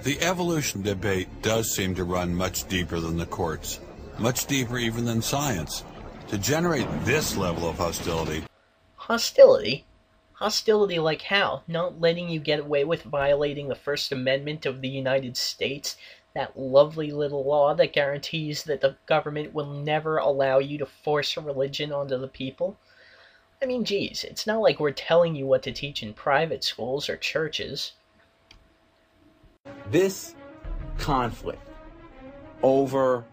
The evolution debate does seem to run much deeper than the courts, much deeper even than science. To generate this level of hostility... Hostility? Hostility like how? Not letting you get away with violating the First Amendment of the United States? That lovely little law that guarantees that the government will never allow you to force a religion onto the people? I mean, geez, it's not like we're telling you what to teach in private schools or churches. This conflict over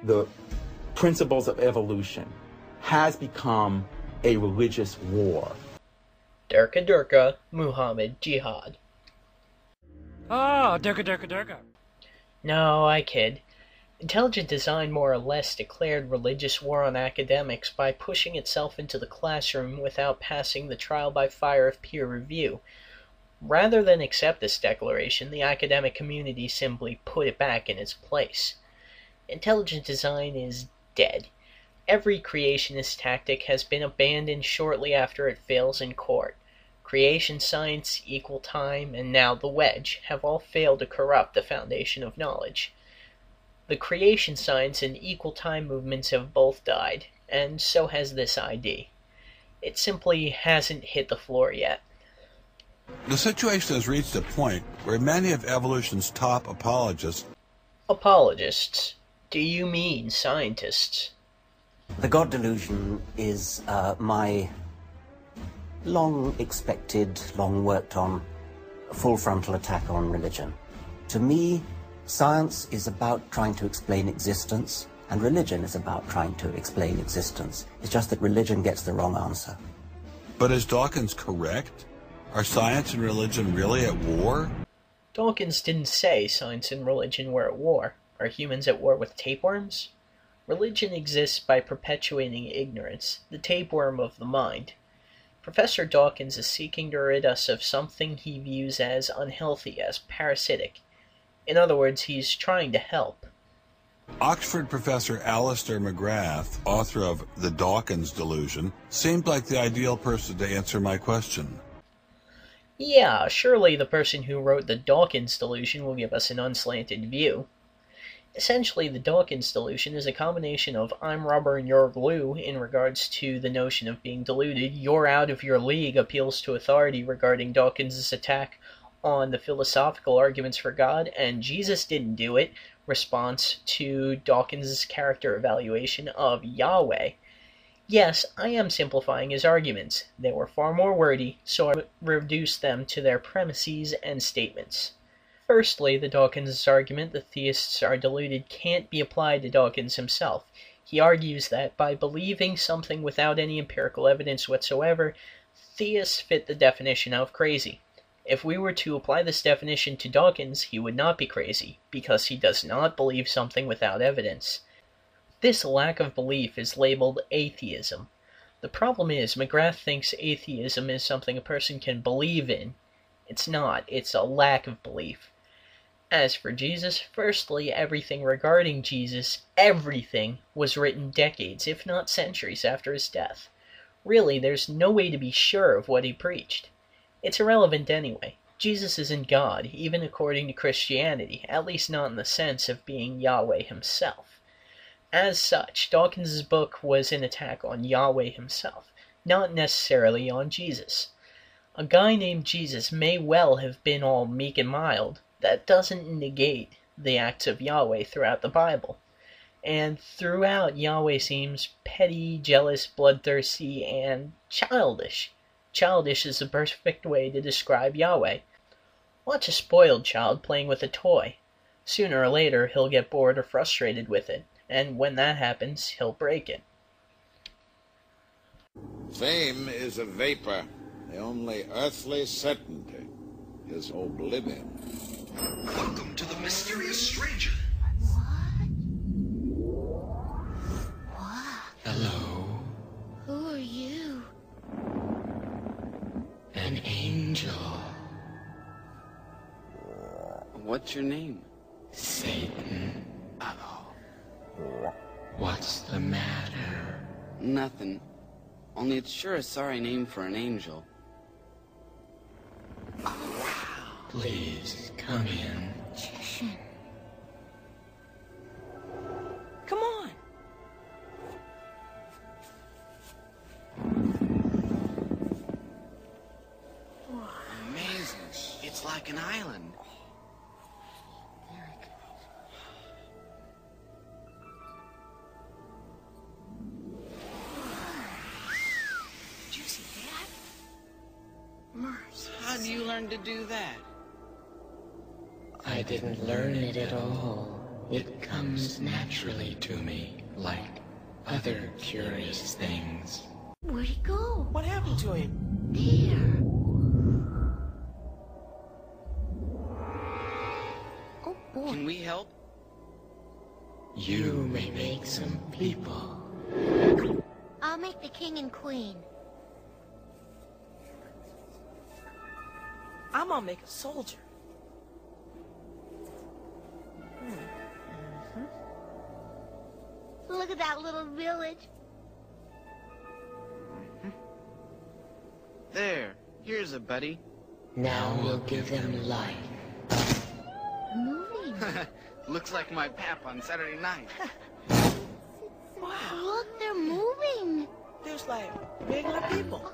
the principles of evolution has become a religious war. Durka Durka, Muhammad, Jihad. Oh, Durka Durka Durka. No, I kid. Intelligent Design more or less declared religious war on academics by pushing itself into the classroom without passing the trial by fire of peer review. Rather than accept this declaration, the academic community simply put it back in its place. Intelligent Design is dead. Every creationist tactic has been abandoned shortly after it fails in court. Creation science, equal time, and now the wedge have all failed to corrupt the foundation of knowledge. The creation science and equal time movements have both died, and so has this ID. It simply hasn't hit the floor yet. The situation has reached a point where many of evolution's top apologists... Apologists? Do you mean scientists? The God delusion is my long-expected, long-worked-on, full-frontal attack on religion. To me, science is about trying to explain existence, and religion is about trying to explain existence. It's just that religion gets the wrong answer. But is Dawkins correct? Are science and religion really at war? Dawkins didn't say science and religion were at war. Are humans at war with tapeworms? Religion exists by perpetuating ignorance, the tapeworm of the mind. Professor Dawkins is seeking to rid us of something he views as unhealthy, as parasitic. In other words, he's trying to help. Oxford professor Alistair McGrath, author of The Dawkins Delusion, seemed like the ideal person to answer my question. Yeah, surely the person who wrote The Dawkins Delusion will give us an unslanted view. Essentially, the Dawkins delusion is a combination of I'm rubber and you're glue in regards to the notion of being deluded. You're out of your league appeals to authority regarding Dawkins' attack on the philosophical arguments for God, and Jesus didn't do it, response to Dawkins' character evaluation of Yahweh. Yes, I am simplifying his arguments. They were far more wordy, so I reduced them to their premises and statements. Firstly, the Dawkins argument that theists are deluded can't be applied to Dawkins himself. He argues that by believing something without any empirical evidence whatsoever, theists fit the definition of crazy. If we were to apply this definition to Dawkins, he would not be crazy, because he does not believe something without evidence. This lack of belief is labeled atheism. The problem is, McGrath thinks atheism is something a person can believe in. It's not, it's a lack of belief. As for Jesus, firstly, everything regarding Jesus, everything, was written decades, if not centuries, after his death. Really, there's no way to be sure of what he preached. It's irrelevant anyway. Jesus isn't God, even according to Christianity, at least not in the sense of being Yahweh himself. As such, Dawkins' book was an attack on Yahweh himself, not necessarily on Jesus. A guy named Jesus may well have been all meek and mild. That doesn't negate the acts of Yahweh throughout the Bible. And throughout, Yahweh seems petty, jealous, bloodthirsty, and childish. Childish is the perfect way to describe Yahweh. Watch a spoiled child playing with a toy. Sooner or later, he'll get bored or frustrated with it, and when that happens, he'll break it. Fame is a vapor. The only earthly certainty is oblivion. Welcome to the mysterious stranger. What? Hello. Who are you? An angel. What's your name? Satan. Uh-oh. What's the matter? Nothing. Only it's sure a sorry name for an angel. Please, come in. evolution. Come on. Amazing. It's like an island. Did you see that? How do you learn to do that? I didn't learn it at all. It comes naturally to me, like other curious things. Where'd he go? What happened to him? There. Oh boy. Can we help? You may make some people. I'll make the king and queen. I'm gonna make a soldier. Look at that little village. There. Here's a buddy. Now we'll give them life. Moving. Looks like my pap on Saturday night. Wow. Look, they're moving. There's like regular people.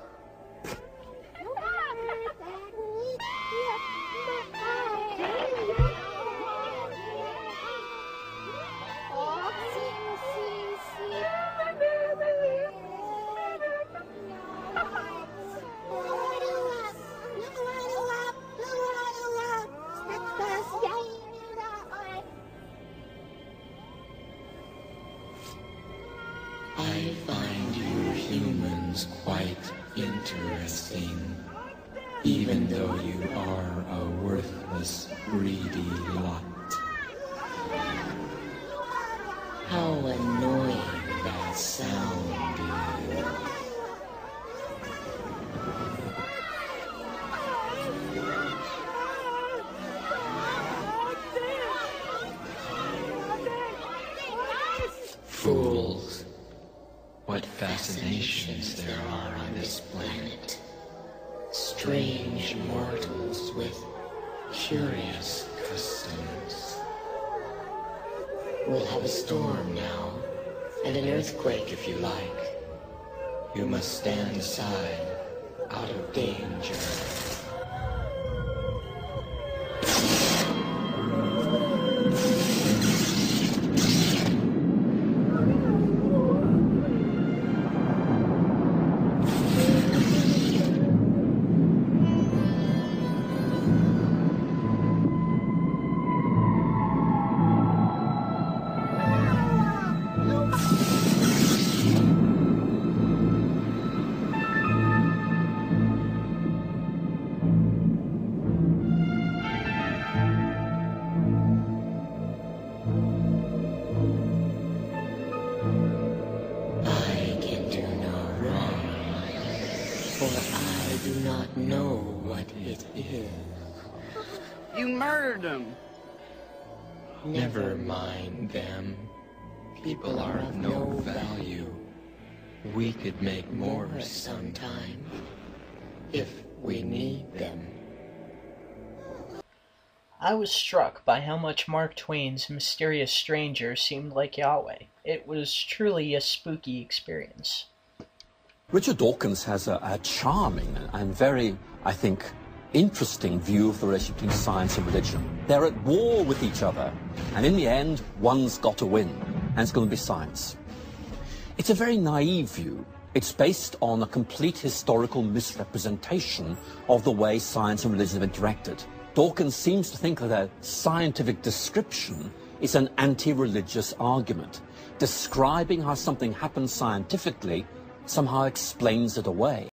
I find you humans quite interesting, even though you are a worthless, greedy lot. How annoying that sound is. Fools. What fascinations there are on this planet. Strange mortals with curious customs. We'll have a storm now, and an earthquake if you like. You must stand aside, out of danger. You murdered him. Never mind them. People are of no value. We could make more sometime, if we need them. I was struck by how much Mark Twain's mysterious stranger seemed like Yahweh. It was truly a spooky experience. Richard Dawkins has a charming and very, I think, interesting view of the relationship between science and religion. They're at war with each other, and in the end, one's got to win, and it's going to be science. It's a very naive view. It's based on a complete historical misrepresentation of the way science and religion have interacted. Dawkins seems to think that a scientific description is an anti-religious argument. Describing how something happens scientifically somehow explains it away.